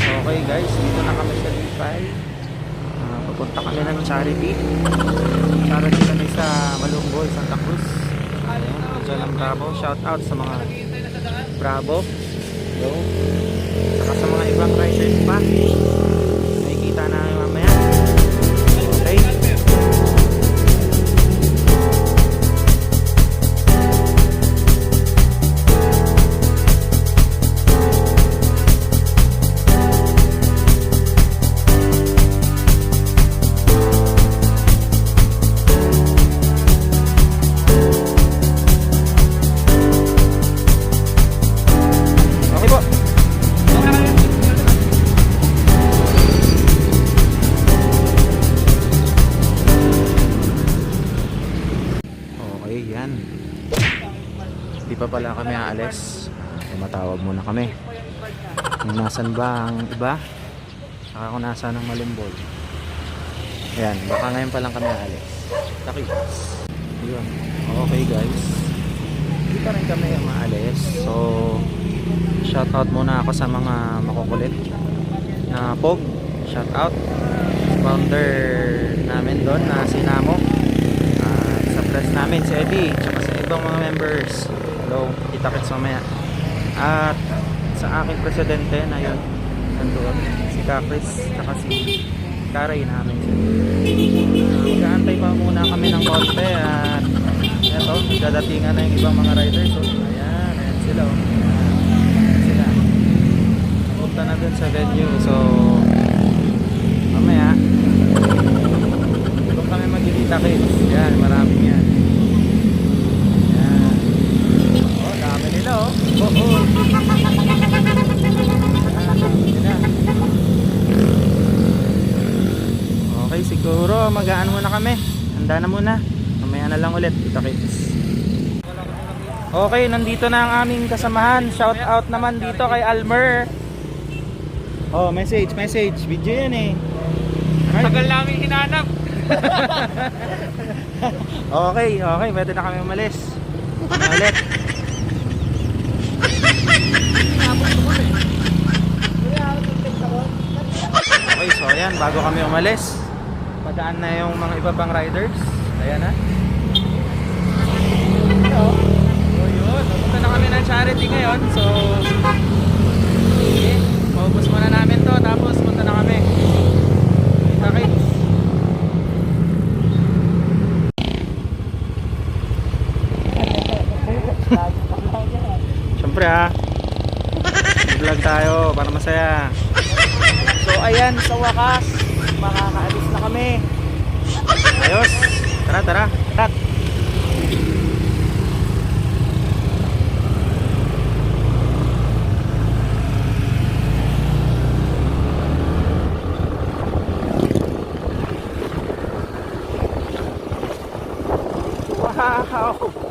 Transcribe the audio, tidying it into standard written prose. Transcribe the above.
Okay guys, dito na kami sa Lipay. Papunta kami ng Charity. Charity kami sa Malunggoy, Santa Cruz. Ayan, dyan ang Bravo. Shout out sa mga Bravo. Hello. Saka sa mga ibang riders pa. Nakikita namin mamaya. Okay. Yan. Di pa pala kami aalis. Matawag muna kami. Kung nasan ba ang iba? Saka kung nasan ang Malimbol. Ayan, baka ngayon pa lang kami aalis. Takip. Yun. Okay guys. Di pa rin kami maalis. So, shoutout muna ako sa mga makukulit na POG. Shoutout. Founder namin doon na si Namo. Press namin si Eddie tsaka sa ibang mga members. Hello, kita-kits mamaya. At sa aking presidente na yun nandoon, si Kakris tsaka si Karay namin. Mag-aantay pa muna kami ng konti. At eto, dadatingan na yung ibang mga riders. So, ayan sila. Ayan sila. Punta na dun sa venue. So mamaya doon kami magkikita-kits. Yan, maraming yan. Yan. Oh, dami nila oh. Okay, siguro magaan muna kami. Handa na muna. Mamaya na lang ulit. Kita-kits. Okay, nandito na ang aming kasamahan. Shout out naman dito kay Almer. Oh, message. Video yan eh. Tagal namin hinanap. Okay, pwede na kami umalis. Ulit. Okay, so ayan, bago kami umalis, padaan na yung mga iba pang riders. Ayan na. So yun, pupunta na kami ng Charity ngayon. So okay, maubos muna namin to, tapos punta na kami. Okay. Siyempre vlog tayo para masaya. So ayan, sa wakas makakaalis na kami. Ayos. Tara. Tat. Wow.